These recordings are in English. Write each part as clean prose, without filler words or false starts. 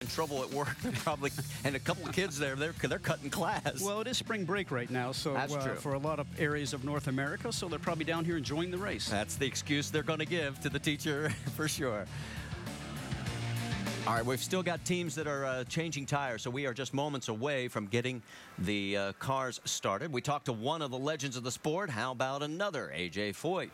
in trouble at work. They're probably, and a couple of kids there, they're cutting class. Well, it is spring break right now, so That's true. For a lot of areas of North America, so they're probably down here enjoying the race. That's the excuse they're going to give to the teacher for sure. All right, we've still got teams that are changing tires, so we are just moments away from getting the cars started. We talked to one of the legends of the sport. How about another, A.J. Foyt?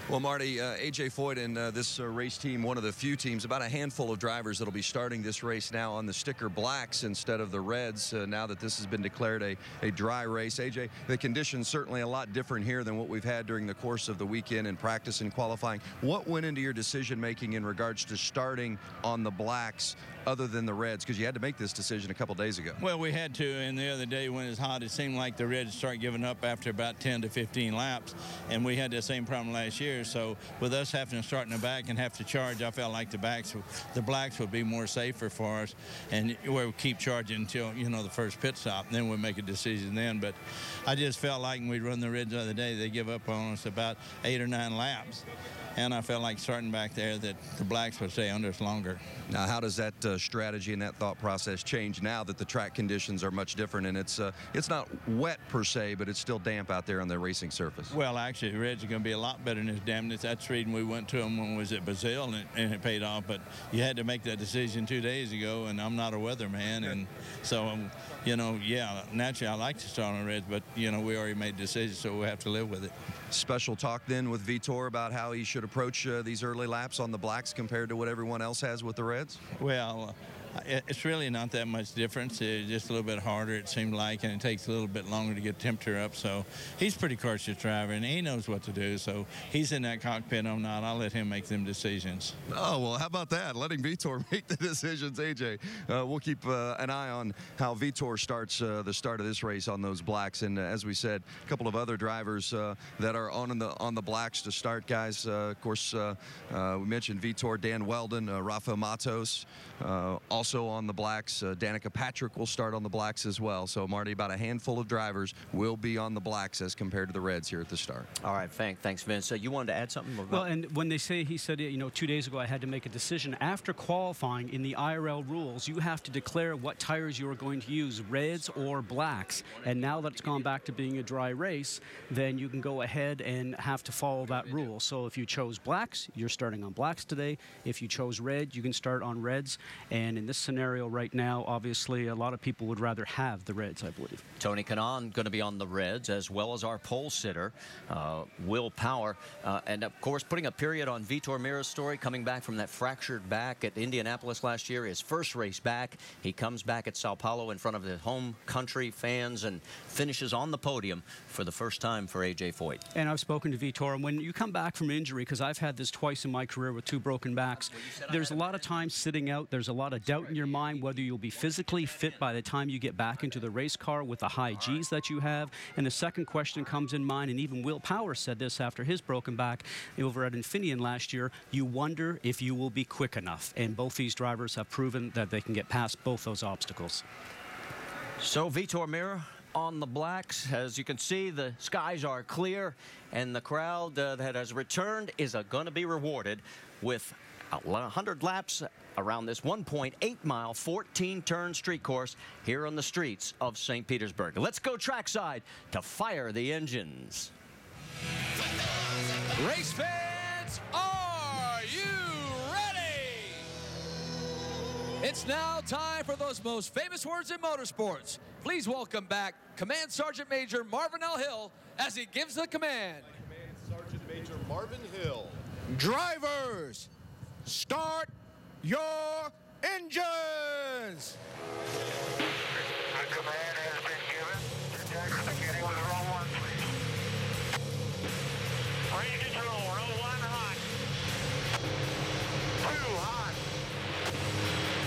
Well, Marty, A.J. Foyt and this race team, one of the few teams, about a handful of drivers that will be starting this race now on the sticker blacks instead of the reds, now that this has been declared a dry race. A.J., the conditions certainly a lot different here than what we've had during the course of the weekend in practice and qualifying. What went into your decision-making in regards to starting on the blacks other than the reds? Because you had to make this decision a couple days ago. Well, we had to, and the other day when it was hot, it seemed like the reds started giving up after about 10 to 15 laps, and we had the same problem last year. So with us having to start in the back and have to charge, I felt like the blacks would be more safer for us, and we'll keep charging until, you know, the first pit stop, and then we'll make a decision then. But I just felt like when we'd run the reds the other day, they give up on us about 8 or 9 laps. And I felt like starting back there that the blacks would stay under us longer. Now, how does that strategy and that thought process change now that the track conditions are much different and it's not wet per se, but it's still damp out there on the racing surface? Well, actually, the reds are going to be a lot better than this dampness. That's the reason we went to them when we was at Brazil, and it paid off. But you had to make that decision 2 days ago, and I'm not a weatherman, and so you know, yeah, naturally I like to start on the reds, but you know, we already made a decision, so we have to live with it. Special talk then with Vitor about how he should approach these early laps on the blacks compared to what everyone else has with the reds? Well, it's really not that much difference. It's just a little bit harder, it seemed like, and it takes a little bit longer to get temperature up. So he's a pretty cautious driver, and he knows what to do. So he's in that cockpit. I'm not. I'll let him make them decisions. Oh, well, how about that? Letting Vitor make the decisions, AJ. We'll keep an eye on how Vitor starts the start of this race on those blacks. And as we said, a couple of other drivers that are on the blacks to start, guys. Of course, we mentioned Vitor, Dan Weldon, Rafa Matos, also on the blacks. Danica Patrick will start on the blacks as well. So, Marty, about a handful of drivers will be on the blacks as compared to the reds here at the start. All right, thanks, Vince. You wanted to add something? Well, and when he said, you know, 2 days ago I had to make a decision. After qualifying in the IRL rules, you have to declare what tires you are going to use, reds or blacks. And now that it's gone back to being a dry race, then you can go ahead and have to follow that rule. So if you chose blacks, you're starting on blacks today. If you chose red, you can start on reds. And in this scenario right now, obviously, a lot of people would rather have the reds, I believe. Tony Kanaan going to be on the reds, as well as our pole sitter, Will Power. And, of course, putting a period on Vitor Meira's story, coming back from that fractured back at Indianapolis last year, his first race back. He comes back at Sao Paulo in front of the home country fans and finishes on the podium for the first time for A.J. Foyt. And I've spoken to Vitor, and when you come back from injury, because I've had this twice in my career with 2 broken backs, there's a lot of time sitting out. There's a lot of doubt in your mind whether you'll be physically fit by the time you get back into the race car with the high Gs that you have. And the second question comes in mind, and even Will Power said this after his broken back over at Infineon last year, you wonder if you will be quick enough. And both these drivers have proven that they can get past both those obstacles. So Vitor Meira on the blacks. As you can see, the skies are clear, and the crowd that has returned is going to be rewarded with 100 laps around this 1.8-mile, 14-turn street course here on the streets of St. Petersburg. Let's go trackside to fire the engines. Race fans, are you ready? It's now time for those most famous words in motorsports. Please welcome back Command Sergeant Major Marvin L. Hill as he gives the command. Command Sergeant Major Marvin Hill. Drivers, start your engines! A command has been given. Jackson, beginning with row 1, please. Ready to go. Row 1 hot. 2 hot.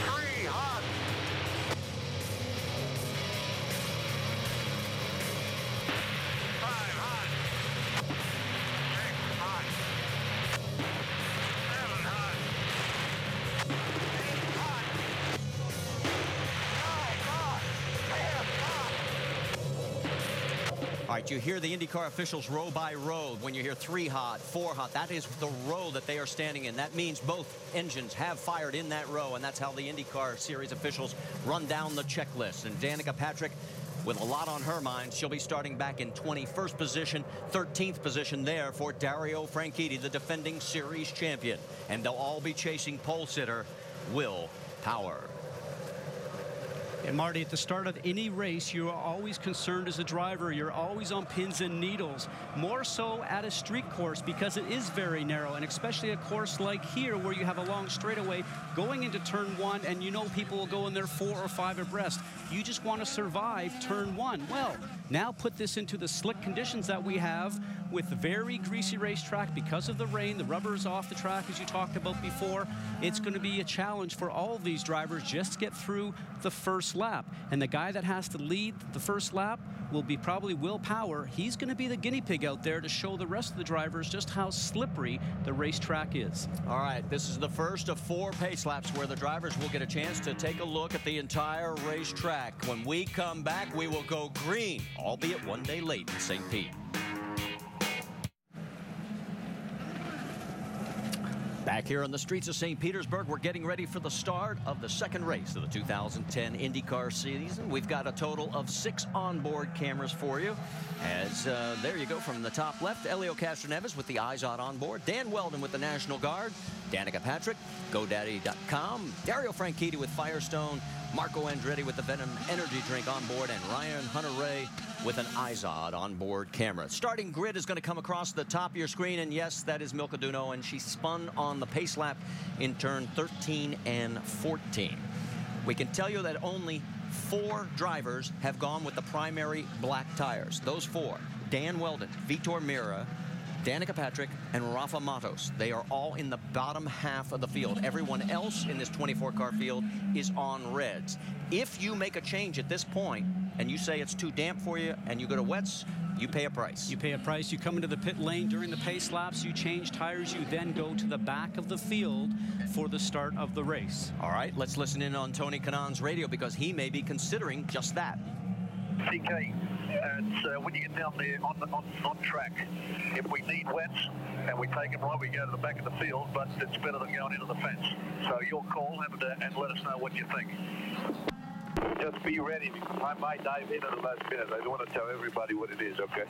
3 hot. 5 hot. 6 hot. 7 hot. 8 hot. right, you hear the IndyCar officials row by row. When you hear 3 hot, 4 hot, that is the row that they are standing in. That means both engines have fired in that row, and that's how the IndyCar Series officials run down the checklist. And Danica Patrick, with a lot on her mind, she'll be starting back in 21st position, 13th position there for Dario Franchitti, the defending series champion. And they'll all be chasing pole sitter Will Power. And Marty, at the start of any race, you are always concerned as a driver. You're always on pins and needles, more so at a street course because it is very narrow, and especially a course like here where you have a long straightaway going into turn 1, and you know people will go in there 4 or 5 abreast. You just want to survive turn 1. Well, now put this into the slick conditions that we have with the very greasy racetrack because of the rain. The rubber is off the track, as you talked about before. It's going to be a challenge for all of these drivers just to get through the first lap. And the guy that has to lead the first lap will be probably Will Power. He's going to be the guinea pig out there to show the rest of the drivers just how slippery the racetrack is. All right, this is the first of 4 pace laps where the drivers will get a chance to take a look at the entire racetrack. When we come back, we will go green, albeit one day late in St. Pete. Back here on the streets of St. Petersburg, we're getting ready for the start of the second race of the 2010 IndyCar season. We've got a total of 6 onboard cameras for you. As there you go from the top left, Elio Castroneves with the IZOD onboard, Dan Weldon with the National Guard, Danica Patrick, GoDaddy.com, Dario Franchitti with Firestone, Marco Andretti with the Venom Energy Drink on board, and Ryan Hunter-Ray with an IZOD onboard camera. Starting grid is going to come across the top of your screen, and yes, that is Milka Duno, and she spun on the pace lap in turn 13 and 14. We can tell you that only 4 drivers have gone with the primary black tires. Those 4, Dan Weldon, Vitor Meira, Danica Patrick, and Rafa Matos. They are all in the bottom half of the field. Everyone else in this 24-car field is on reds. If you make a change at this point and you say it's too damp for you and you go to wets, you pay a price. You pay a price. You come into the pit lane during the pace laps, you change tires, you then go to the back of the field for the start of the race. All right, let's listen in on Tony Kanaan's radio because he may be considering just that. CK, when you get down there on track, if we need wets and we take them right, we go to the back of the field, but it's better than going into the fence. So your call and let us know what you think. Just be ready. I might dive in at the last minute. I don't want to tell everybody what it is, okay?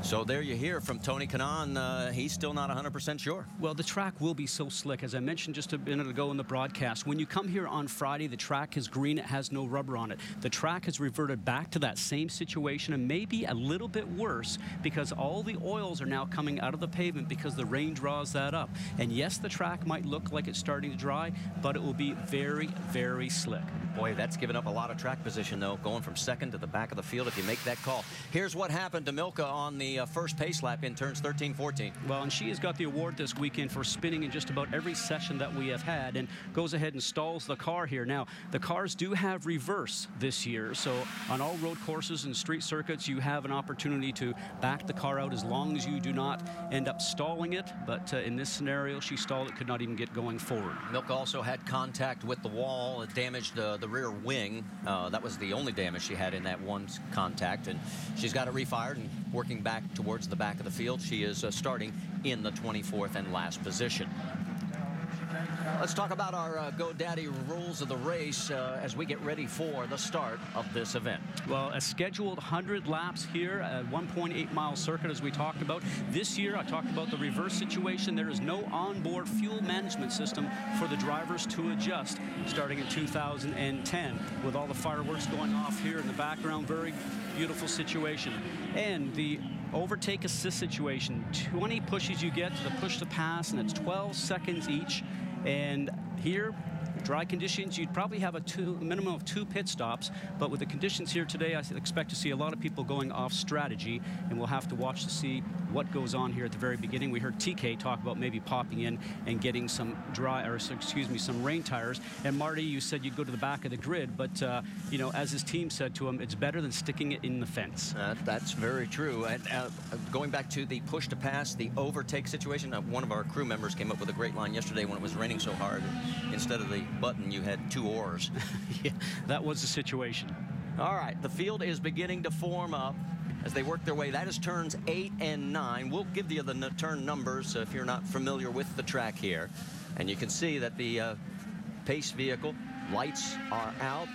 So there you hear from Tony Kanaan. He's still not 100% sure. Well, the track will be so slick. As I mentioned just a minute ago in the broadcast, when you come here on Friday, the track is green. It has no rubber on it. The track has reverted back to that same situation and maybe a little bit worse because all the oils are now coming out of the pavement because the rain draws that up. And yes, the track might look like it's starting to dry, but it will be very, very slick. Boy, that's given up a lot of track position, though, going from second to the back of the field if you make that call. Here's what happened to Milka on the first pace lap in turns 13, 14. Well, and she has got the award this weekend for spinning in just about every session that we have had and goes ahead and stalls the car here. Now, the cars do have reverse this year, so on all road courses and street circuits, you have an opportunity to back the car out as long as you do not end up stalling it. But in this scenario, she stalled it, could not even get going forward. Milka also had contact with the wall. It damaged the rear wing. That was the only damage she had in that one contact, and she's got it refired and working back towards the back of the field. She is starting in the 24th and last position. Let's talk about our GoDaddy rules of the race as we get ready for the start of this event. Well, a scheduled 100 laps here, a 1.8-mile circuit as we talked about. This year, I talked about the reverse situation. There is no onboard fuel management system for the drivers to adjust starting in 2010. With all the fireworks going off here in the background, very beautiful situation. And the overtake assist situation, 20 pushes you get to the push to pass, and it's 12 seconds each. And here, dry conditions, you'd probably have a minimum of 2 pit stops, but with the conditions here today, I expect to see a lot of people going off strategy, and we'll have to watch to see what goes on here at the very beginning. We heard TK talk about maybe popping in and getting some some rain tires. And Marty, you said you'd go to the back of the grid, but you know, as his team said to him, it's better than sticking it in the fence. That's very true. And going back to the push to pass, the overtake situation, one of our crew members came up with a great line yesterday when it was raining so hard. Instead of the button, you had 2 oars. Yeah, that was the situation. All right, the field is beginning to form up as they work their way. That is turns 8 and 9. We'll give you the turn numbers if you're not familiar with the track here. And you can see that the pace vehicle lights are out.